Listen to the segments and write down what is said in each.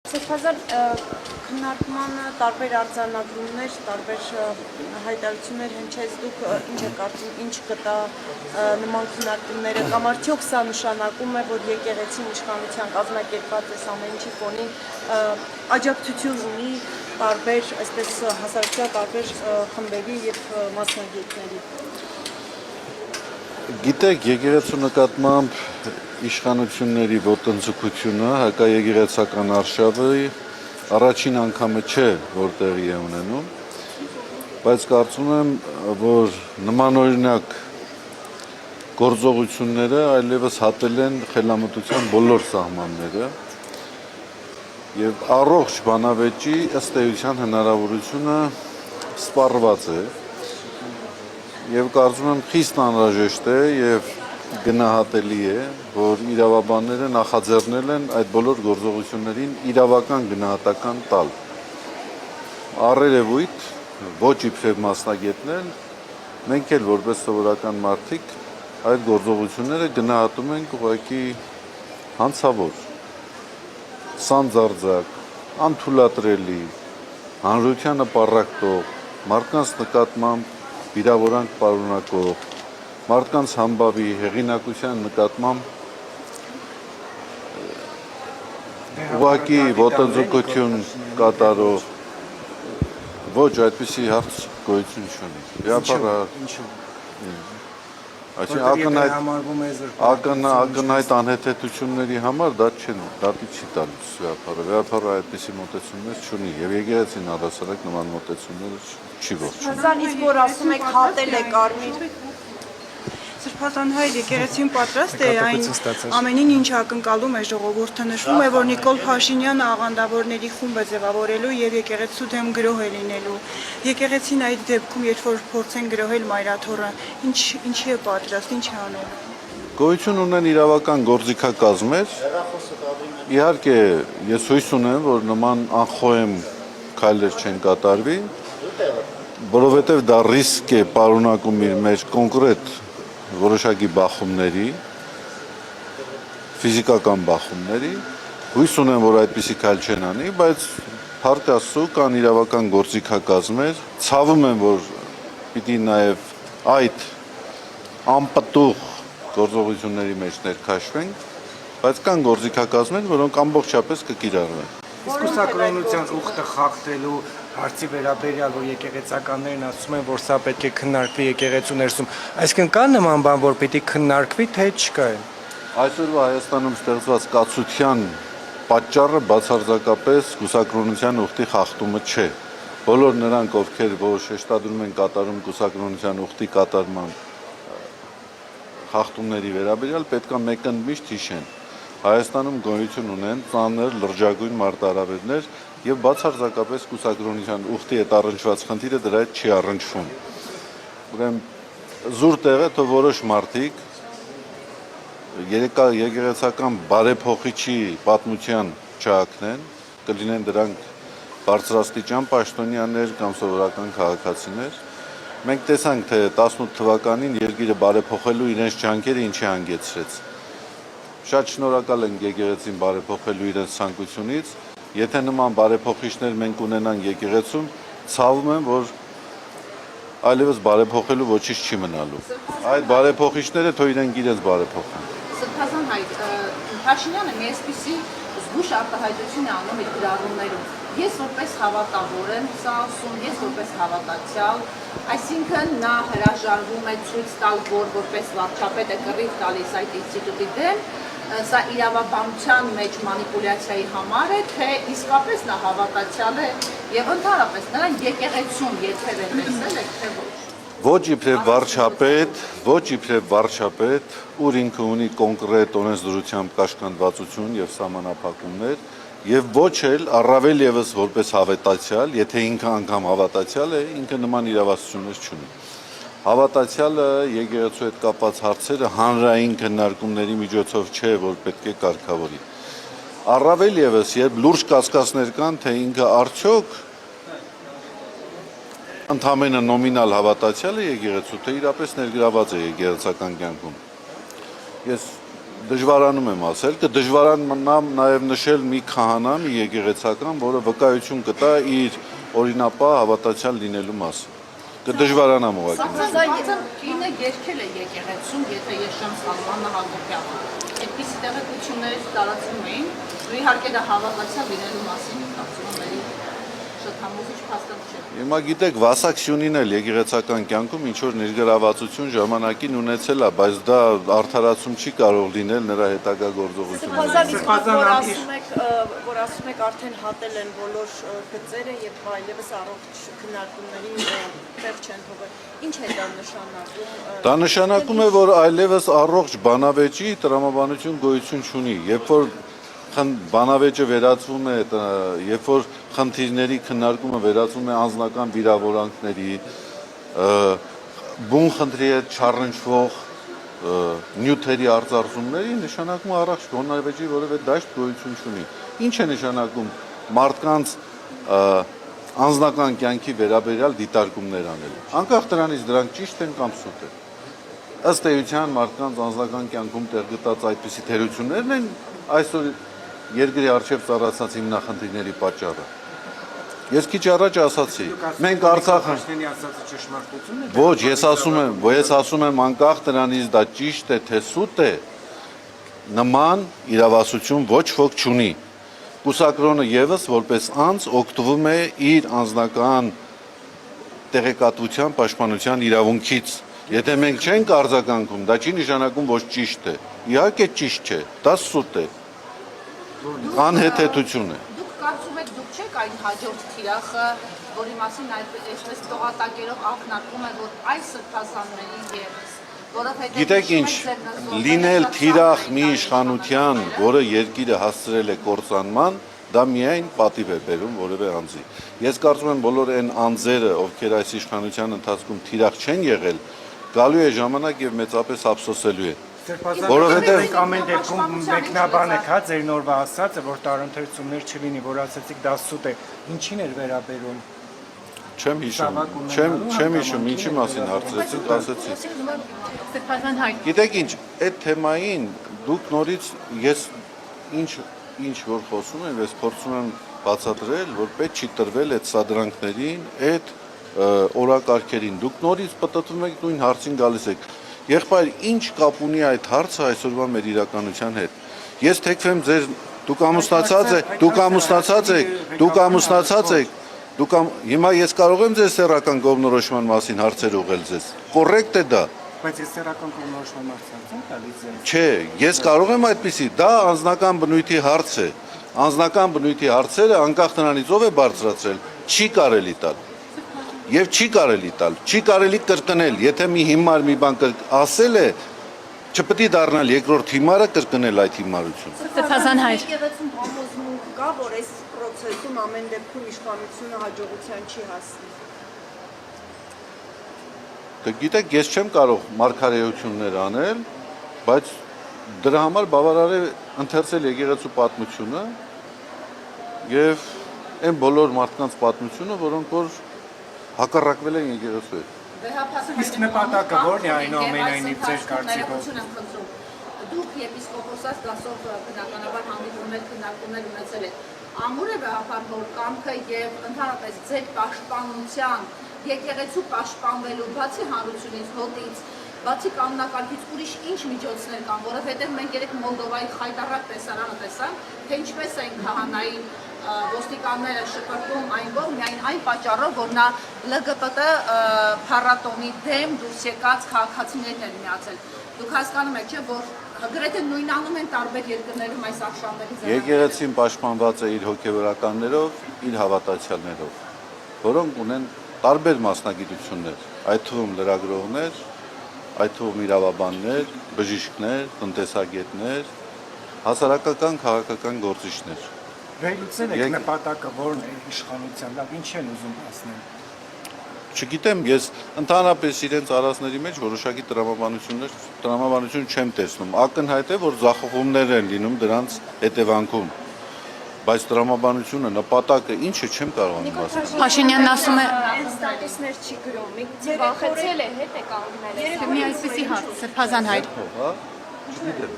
Սրբազան քննարկմանը տարբեր արձանագրումներ, տարբեր հայտարարություններ հնչեց, դուք ինչ եք կարծում, ինչ կտա նման քննարկումները, կամ արդյոք սա նշանակում է, որ եկեղեցին իշխանության կազմակերպված այս ամեն ինչի ֆոնին աջակցություն ունի տարբեր, այսպես հասարակության տարբեր խմբերի եւ մասնագետների։ Գիտեք, եկեղեցու նկատմամբ իշխանությունների ոտնձգությունը հակաեկեղեցական արշավի առաջին անգամը չէ, որ տեղի է ունենում, բայց կարծում եմ, որ նմանօրինակ գործողությունները այլևս հատել են խելամտության բոլոր սահմանները եւ առողջ բանավեճի ըստ էության հնարավորությունը սպառված է եւ կարծում եմ խիստ անհրաժեշտ է եւ գնահատելի է, որ իրավաբանները նախաձեռնել են այդ բոլոր գործողություններին իրավական գնահատական տալ։ Առերևույթ ոչ իբրև մասնագետներ, մենք էլ որպես սովորական մարդիկ այդ գործողությունները գնահատում ենք ուղղակի հանցավոր, սանձարձակ, անթույլատրելի, հանրությանը պառակտող, մարդկանց նկատմամբ վիրավորանք պարունակող, մարդկանց համբավի հեղինակության նկատմամբ ուղղակի ոտնձգություն կատարող ոչ այդպիսի հարց գոյություն չունի։ Ակնհայտ անհեթեթությունների համար դատի չի տալիս վեհապարը այդպիսի մոտեցումներ չունի եւ եկեղեցին առհասարակ նման մոտեցումներ չի ողջունում։ Սրբազան իսկ որ ասում եք հատել է կարմիր Սրբազան հայր եկեղեցին պատրաստ է այն ամենին ինչ ակնկալում է ժողովուրդը, նշվում է, որ Նիկոլ Փաշինյանը աղանդավորների խումբ է ձևավորելու եւ եկեղեցու դեմ գրոհ է լինելու։ Եկեղեցին այդ դեպքում, երբ որ փորձեն գրոհել Մայրաթոռը, ինչի է պատրաստ, ինչ է անելու։ Գոյություն ունեն իրավական գործիքակազմեր։ Իհարկե, ես հույս ունեմ, որ նման անխոհեմ քայլեր չեն կատարվի, որովհետեւ դա ռիսկ է պարունակում իր մեջ կոնկրետ որոշակի բախումների, ֆիզիկական բախումների, հույս ունեմ, որ այդպիսի քայլ չեն անի, բայց փառք Աստծո կան իրավական գործիքակազմեր, ցավում եմ, որ պիտի նաև այդ անպտուղ գործողությունների մեջ ներքաշվենք, բայց կան գործիքակազմեր, որոնք ամբողջապես կկիրառվեն։ Իսկ կուսակրոնության ուխտը խախտելու հարցի վերաբերյալ, որ եկեղեցականներն ասում են, որ սա պետք է քննարկվի եկեղեցու ներսում, այսինքն կա նման բան, որ պիտի քննարկվի, թե չկա։ Այսօրվա Հայաստանում ստեղծված կացության պատճառը բացարձակապես կուսակրոնության ուխտի խախտումը չէ։ Բոլոր նրանք, ովքեր որ շեշտադրում են կատարում կուսակրոնության ուխտի կատարման խախտումների վերաբերյալ, պետք է մեկընդմիշտ հիշեն։ Հայաստանում գոյություն ունեն ծանր լրջագույն մարտահրավերներ եւ բացարձակապես կուսակրոնության ուխտի հետ առնչված խնդիրը դրա հետ չի առնչվում։ Ուրեմն զուր տեղը թող որոշ մարդիկ եկեղեցական բարեփոխիչի պատմության չհակնեն, կլինեն դրանք բարձրաստիճան պաշտոնյաներ կամ սովորական քաղաքացիներ։ Մենք տեսանք, թե 18 թվականին երկիրը բարեփոխելու իրենց ջանքերը ինչի հանգեցրեց։ Շատ շնորհակալ ենք եկեղեցին բարեփոխելու իրենց ցանկությունից։ Եթե նման բարեփոխիչներ մենք ունենանք եկեղեցում, ցավում եմ, որ այլևս բարեփոխելու ոչինչ չի մնալու։ Այդ բարեփոխիչները թող իրենց բարեփոխեն։ Սրբազան հայր, Փաշինյանը մի այսպիսի զգուշ արտահայտություն է անում իր գրառումներում։ Ես որպես հավատավոր եմ սա ասում, ես որպես հավատացյալ, այսինքն նա հրաժարվում է ցույց տալ, որ որպես վարչապետ է կռիվ տալիս այդ ինստիտուտի դեմ, սա իրավաբանության մեջ մանիպուլյացիայի համար է, թե իսկապես նա հավատացյալ է եւ ընդհանրապես նրան եկեղեցում երբևէ տեսել եք, թե ոչ։ Ոչ իբրև վարչապետ, ուր ինքը ունի կոնկրետ օրենսդրությամբ կաշկանդվածություն եւ սահմանափակումներ, եւ ոչ էլ առավել եւս որպես հավատացյալ, եթե ինքը անգամ հավատացյալ է, ինքը նման իրավասություններ չունի։ Հավատացյալը եկեղեցու հետ կապված հարցերը հանրային քննարկումների միջոցով չէ, որ պետք է կարգավորի։ Առավել եւս, երբ լուրջ կասկածներ կան, թե ինքը արդյոք ընդամենը նոմինալ հավատացյալ է եկեղեցու, թե իրապես ներգրաված է եկեղեցական կյանքում։ Ես դժվարանում եմ ասել, կդժվարանամ նաև նշել մի քահանա, մի եկեղեցական, որը վկայություն կտա իր օրինապահ հավատացյալ լինելու մասին։ Կդժվարանամ ուղղակի։ Սարսափազան կինը երկել է եկեղեցում, եթե Եշամ Սալմանը Հակոբյանը։ Այդպիսի տեղեկություններից տարածվում էին, ու իհարկե դա հավատացյալ լինելու մասին կարծում շատ համոզիչ փաստանք չէ։ Հիմա գիտեք, Վասակ Սյունին էլ եկեղեցական կյանքում ինչ որ ներգրավվածություն ժամանակին ունեցել է, բայց դա արդարացում չի կարող լինել նրա հետագա գործողությունների։ Որ ասում եք արդեն հատել են բոլոր գծերը եւ այլևս առողջ քննարկումների տեղ չեն թողել։ Ինչ է դա նշանակում։ Դա նշանակում է, որ այլևս առողջ բանավեճի տրամաբանություն գոյություն չունի, երբ որ բանավեճը վերածվում է, երբ որ խնդիրների քննարկումը վերածվում է անձնական վիրավորանքների, բուն խնդրի հետ չառնչվող նյութերի արձարծումների, նշանակում է առողջ բանավեճի որևէ դաշտ գոյություն չունի։ Ինչ է նշանակում մարդկանց անձնական կյանքի վերաբերյալ դիտարկումներ անել։ Անկախ դրանից դրանք ճիշտ են կամ սուտ են։ Ըստ էության մարդկանց անձնական կյանքում տեղ գտած այդպիսի թերություններն են այսօր երկրի առջև ծառացած հիմնախնդիրների պատճառը։ Ես քիչ առաջ ասացի, մենք Արցախը ասածը ճշմարտությունն է։ Ոչ, ես ասում եմ անկախ դրանից դա ճիշտ է թե սուտ է, նման իրավասություն ոչ ոք չունի։ Կուսակրոնը եւս որպես անձ օգտվում է իր անձնական տեղեկատվության պաշտպանության իրավունքից։ Եթե մենք չենք արձագանքում, դա չի նշանակում, որ ճիշտ է։ Իհարկե ճիշտ չէ, դա սուտ է։ Անհեթեթություն է։ Դուք կարծում եք, դուք չեք այն հաջորդ թիրախը, որի մասին այսպես տողատակերով ակնարկում է, որ այս սրբազանների եւս, որովհետեւ Գիտեք ինչ, լինել թիրախ մի իշխանության, որը երկիրը հասցրել է կործանման, դա միայն պատիվ է բերում որևէ անձի։ Ես կարծում եմ բոլոր այն անձերը, ովքեր այս իշխանության ընթացքում թիրախ չեն եղել, գալու է ժամանակ եւ մեծապես ափսոսելու են։ Որովհետև ամեն դեպքում մեկնաբան եք, հա, ձեր նորվա ասածը, որ տարընթերցումներ չլինի, որ ասացիք դա սուտ է, ինչին էր վերաբերում։ Չեմ հիշում, ինչի մասին հարցրեցիք, ասեցի։ Սրբազան հայտ։ Գիտեք ինչ, այդ թեմային դուք նորից ես ինչ որ խոսում եմ, ես փորձում եմ բացատրել, որ պետք չի տրվել այդ սադրանքներին, այդ օրակարգերին։ Դուք նորից պտտվում եք նույն հարցին գալիս եք։ Եղբայր, ինչ կապ ունի այդ հարցը այսօրվա մեր իրականության հետ։ Ես թեքվեմ ձեր դուք ամուսնացած եք, հիմա ես կարող եմ ձեր սեռական կողմնորոշման մասին հարցեր ուղղել ձեզ։ Կոռեկտ է դա։ Բայց ես սեռական կողմնորոշման հարցեր տալիս եմ։ Չէ, ես կարող եմ այդպեսի, դա անձնական բնույթի հարց է։ Անձնական բնույթի հարցերը անկախ նրանից ով է բարձրացրել, չի կարելի տալ։ Եվ չի կարելի կրկնել, եթե մի հիմար մի բան ասել է, չպետք է դառնալ երկրորդ հիմարը կրկնել այդ հիմարությունը։ Սրբազան հայտ։ Եկեղեցում համոզմունք կա, որ այս process-ում ամեն դեպքում իշխանությունը հաջողության չի հասնի։ Գիտեք, ես չեմ կարող մարգարեություններ անել, բայց դրա համար բավարար է ընթերցել եկեղեցու պատմությունը եւ այն բոլոր մարդկանց պատմությունը, որոնք որ հակառակվել են եկեղեցու հետ։ Իսկ նպատակը ո՞րն է այնուամենայնիվ ձեր կարծիքով։ Դուք եպիսկոպոսած դասով բնականաբար հանդիպումներ, քննարկումներ ունեցել եք։ Ամուր է բավական որ կամքը եւ ընդհանրապես ձեր պաշտպանության, եկեղեցու պաշտպանվելու բացի հանրությունից, հոտից, բացի կանոնակարգից ուրիշ ինչ միջոցներ կան, որովհետեւ մենք երեք Մոլդովայի խայտառակ տեսարանը տեսանք, թե ինչպես են քահանայի ոստիկանները շփոթում այն կողմ միայն այն պատճառով, որ նա ԼԳԲՏ փառատոնի դեմ դուրս եկած քաղաքացիներն են միացել։ Դուք հասկանում եք, չէ՞, որ գրեթե նույնանում են տարբեր երկրներում այս արշավների ձեռնարկությունը։ Եկեղեցին պաշտպանված է իր հոգևորականներով, իր հավատացյալներով, որոնք ունեն տարբեր մասնագիտություններ, այդ թվում լրագրողներ, այդ թվում իրավաբաններ, բժիշկներ, տնտեսագետներ, հասարակական քաղաքական գործիչներ։ Վերլուծել եք նպատակը ո՞րն է իշխանության, լավ, ինչ են ուզում հասնել։ Չգիտեմ, ես ընդհանրապես իրենց արածների մեջ որոշակի տրամաբանություն չեմ տեսնում։ Ակնհայտ է, որ ձախողումներ են լինում դրանց հետևանքում։ Բայց տրամաբանությունը, նպատակը ինչը չեմ կարողանում ասել։ Փաշինյանն ասում է, Այս ստատուսներ չի գրում։ Մի վախեցել է, հետ է կանգնել։ Մի այսպեսի հարց, Սրբազան հայտ։ Հա, չգիտեմ։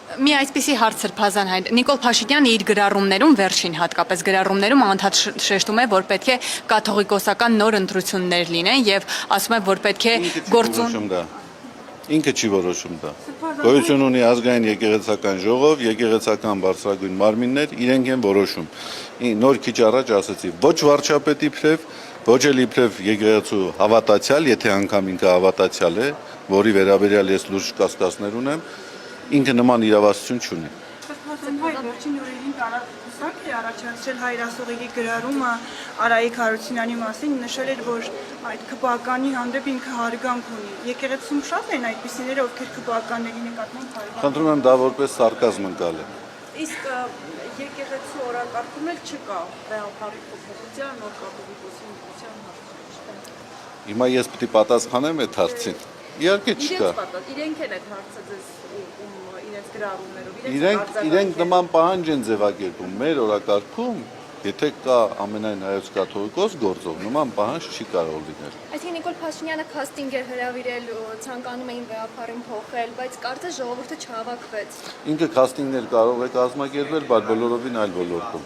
Մի այսպիսի հարց Սրբազան հայ Նիկոլ Փաշինյանը իր գրառումներում վերջին հատկապես գրառումներում անդադ շեշտում է, որ պետք է կաթողիկոսական նոր ընտրություններ լինեն եւ ասում է, որ պետք է գործուն Ինքը չի որոշում դա։ Գոյություն ունի ազգային եկեղեցական ժողով, եկեղեցական բարձրագույն մարմիններ, իրենք են որոշում։ Նոր քիչ առաջ ասացի, ոչ վարչապետի իբրև, ոչ էլ իբրև եկեղեցու հավատացյալ, եթե անգամ ինքը հավատացյալ է, որի վերաբերյալ ես լուրջ կասկածներ ունեմ, ինքը նման իրավասություն չունի։ Վերջին օրերին տարածք է առաջացրել հայրասողերի գրառումը Արայիկ Հարությունյանի մասին, նշել էր, որ այդ ԿՊԱ-կանի հանդեպ ինքը հարգանք ունի։ Եկեղեցում շատ են այդպիսիները, ովքեր ԿՊԱ-կանների նկատմամբ հարգանք ունեն։ Խնդրում եմ դա որպես սարկազմ ընկալել։ Իսկ եկեղեցու օրակարգում էլ չկա բեհապարի փոփոխության, նոր կաթողիկոսի ընտրության հարցը։ Հիմա ես պիտի պատասխանեմ այդ հարցին։ Իհարկե չկա։ Իրենք են այդ հարցը ձեզ իրենց գրառումներով, Իրենք նման պահանջ են ձևակերպում մեր օրակարգում, եթե կա ամենայն հայոց կաթողիկոս գործող, նման պահանջ չի կարող լինել։ Այսինքն Նիկոլ Փաշինյանը քաստինգ էր հրավիրել, ցանկանում էին վեհապարին փոխել, բայց կարծես ժողովուրդը չհավաքվեց։ Ինքը քաստինգներ կարող է կազմակերպել, բայց բոլորովին այլ ոլորտում։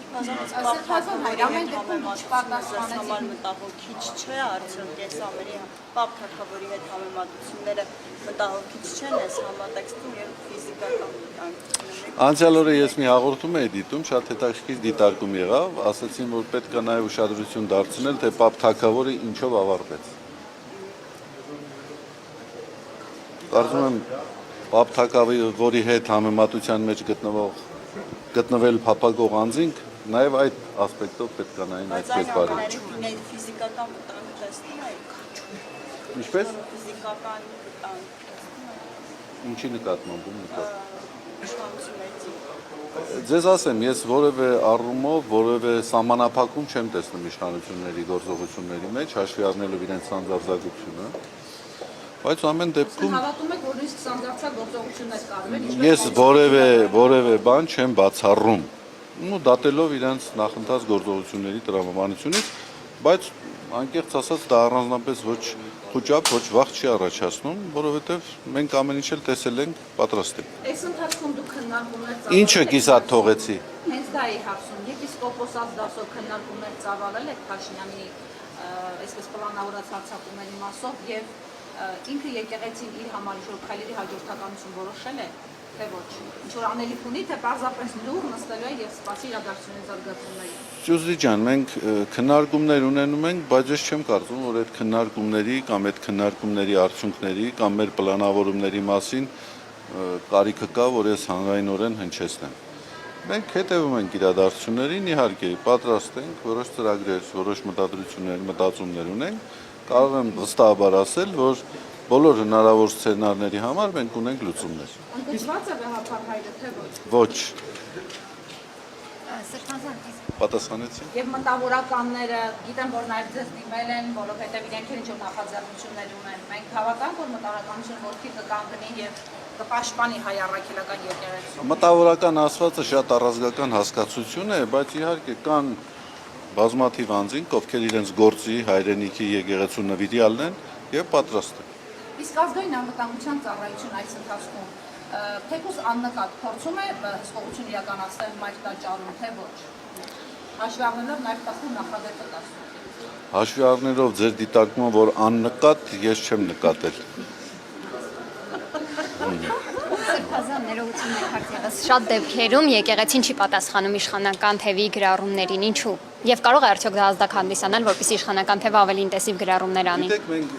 Սրբազան հայր ամեն դեպքում չպարտասխանեցին։ Համար մտահոգ քիչ չէ, արդյոք այս ամերի Պապ Թագավորի հետ համեմատությունները մտահոգ քիչ չեն այս համատեքստում եւ ֆիզիկական կյանքում։ Անցյալ օրը ես մի հաղորդում էի դիտում, շատ հետաքրքիր դիտարկում եղավ, ասացին, որ պետք է նաև ուշադրություն դարձնել, թե Պապ Թագավորը ինչով ավարտեց։ Կարծում եմ, Պապ Թագավորի հետ համեմատության մեջ գտնվել փափագող անձինք նաև այդ ասպեկտով պետք է նայեն այդ կերպարը։ Ֆիզիկական վտանգ տեսնում եք։ Ինչպես։ Ֆիզիկական վտանգ տեսնում եք։ Ինչի նկատմամբ նկատմամբ։ Իշխանությունների։ Ձեզ ասեմ, ես որևէ առումով, որևէ սահմանափակում չեմ տեսնում իշխանությունների գործողությունների մեջ, հաշվի առնելով իրենց սանձարձակությունը, բայց ամեն դեպքում Հավատում եք, որ նույնիսկ սանձարձակ գործողություններ կատարվեն։ ես որևէ բան չեմ բացառում, դատելով իրենց նախընթաց գործողությունների տրամաբանությունից, բայց անկեղծ ասած դա առանձնապես ոչ խոճապ, ոչ վախ չի առաջացնում, որովհետև մենք ամեն ինչ էլ տեսել ենք, պատրաստ ենք։ Այս ընթացքում դուք քննարկումներ Ինչը կիսատ թողեցի։ Հենց դա էի հարցում։ Եպիսկոպոսած դասով քննարկումներ ծավալել եք Փաշինյանի այսպես պլանավորած հարձակումների մասով եւ ինքը եկեղեցին իր համար ինչ-որ քայլերի հաջորդականություն որոշել է, թե ոչ։ Ինչ-որ անելիք ունի, թե պարզապես լուր նստելու է եւ սպասի իրադարձությունների զարգացումների։ Ճուզլի ջան, մենք քննարկումներ ունենում ենք, բայց ես չեմ կարծում, որ այդ քննարկումների կամ այդ քննարկումների արդյունքների կամ մեր պլանավորումների մասին կարիքը կա, որ ես հանրայնորեն հնչեցնեմ։ Մենք հետևում ենք իրադարձություններին, իհարկե, պատրաստ ենք, որոշ ծրագրեր, որոշ մտադրություններ, մտածումներ ունենք, կարող եմ վստահաբար ասել, որ բոլոր հնարավոր սցենարների համար մենք ունենք լուծումներ։ Ընդգծված է վեհապար հայրը, թե ոչ։ Ոչ, Սրբազան պատասխանեցի։ Եվ մտավորականները գիտեմ, որ նաև ձեզ դիմել են, որովհետև իրենք էլ ինչ-որ նախաձեռնություններ ունեն։ Մենք հավատանք, որ մտավորականությունը ոտքի կկանգնի եւ կպաշտպանի հայ առաքելական եկեղեցու։ Մտավորական ասվածը շատ առազգական հասկացություն է, բայց իհարկե կան բազմաթիվ անձինք, ովքեր իրենց գործի, հայրենիքի եկեղեցու նվիրյալն են եւ պատրաստ են։ Իսկ ազգային անվտանգության ծառայությունը այս ընթացքում թեկուզ աննկատ փորձում է հսկողություն իրականացնել մայր տաճարում, թե ոչ։ Հաշվի առնելով նաև տասնու նախադեպը տասնու։ Հաշվի առնելով ձեր դիտարկումը, որ աննկատ, ես չեմ նկատել։ Սրբազան ներողություն եք հարցերս։ Շատ դեպքերում եկեղեցին չի պատասխանում իշխանական թևի գրառումներին, ինչու։ Եվ կարող է արդյոք դա ազդակ հանդիսանալ, որպեսզի իշխանական թևը ավելի ինտենսիվ գրառումներ անի։ Գիտեք, մենք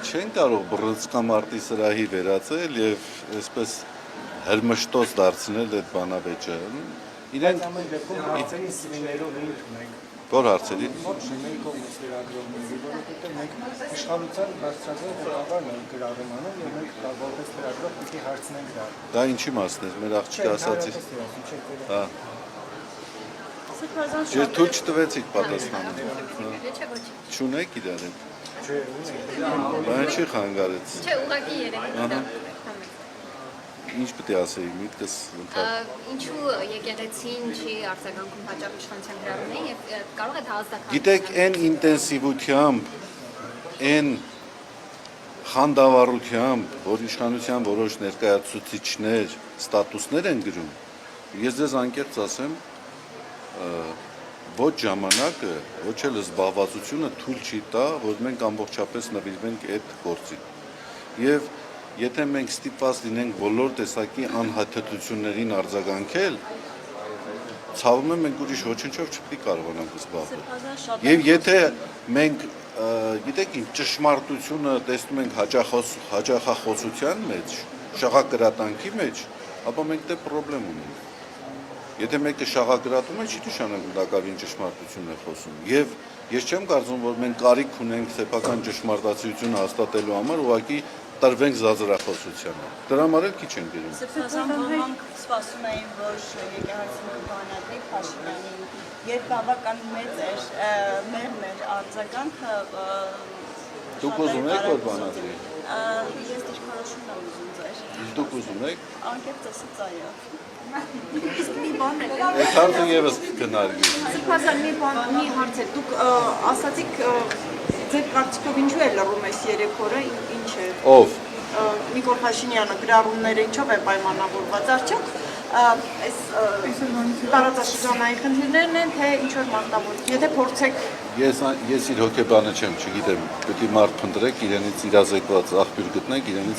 չենք կարող բռնցքամարտի սրահի վերածել եւ այսպես հրմշտոց դարձնել այդ բանավեճը։ Իրենք ամեն դեպքում հարցերի սիմիներով էին ունենք։ Որ հարցերի։ Ոչ մեր կողմից լրագրողների, որովհետև մենք իշխանության բարձրացնել ղեկավարն ենք գրառում անում եւ մենք որպես լրագրող պիտի հարցնենք դա։ Դա ինչի մասն է, մեր աղջիկը ասացի։ Հա։ Ես թույլ չտվեցիք պատասխանը։ Չունեք իրար հետ։ Չէ, Բան չի խանգարեց։ Չէ, ուղղակի երևի։ Ինչ պետք է ասեի, միտքս ընդհանուր։ Ինչու եկեղեցին չի արձագանքում հաճախ իշխանության գրառումներին եւ կարող է դա ազդակ Գիտեք, այն ինտենսիվությամբ, այն խանդավառությամբ, որ իշխանության որոշ ներկայացուցիչներ ստատուսներ են գրում, ես ձեզ անկեղծ ասեմ, ոչ ժամանակը, ոչ էլ զբաղվածությունը թույլ չի տա, որ մենք ամբողջապես նվիրվենք այդ գործին։ Եվ եթե մենք ստիպված լինենք բոլոր տեսակի անհայթություններին արձագանքել, ցավում եմ մենք ուրիշ ոչնչով չպետք է կարողանանք զբաղվել։ Եվ եթե մենք գիտեք ինչ ճշմարտությունը տեսնում ենք հաճախախոսության մեջ, շաղակրատանքի մեջ, ապա մենք դե խնդրեմ ունենք։ Եթե մեկը շաղակրատում է, չի նշանակում դա կավին ճշմարտություն է խոսում։ Եվ ես չեմ կարծում, որ մենք կարիք ունենք սեփական ճշմարտացիությունը հաստատելու համար, ուղղակի տրվենք զազրախոսությանը։ Դրա համար էլ քիչ են գերում։ Սրբազան ոմանք սպասում էին, որ եկեղեցին կբանալի Փաշինյանին, երբ բավական մեծ էր մեր արձագանքը Դուք ուզում եք որ բանալի։ Ես դիրքորոշում եմ ուզում ձեր։ Իսկ դուք ուզում եք։ Անկեղծ ասած այո։ Մի բան է։ Այս հարցը եւս կնարգի։ Սրբազան մի հարց է, դուք ասացիք ձեր կարծիքով ինչու է լռում այս 3 օրը, ինչ է։ Ով։ Նիկոլ Փաշինյանը գրառումները ինչով է պայմանավորված, արդյոք այս տարածաշրջանային խնդիրներն են, թե ինչ-որ մարտավարություն, եթե փորձեք։ Ես իր հոգեբանը չեմ, չգիտեմ, պետք է մարդ փնտրեք, իրենից իրազեկված աղբյուր գտնեք, իրենից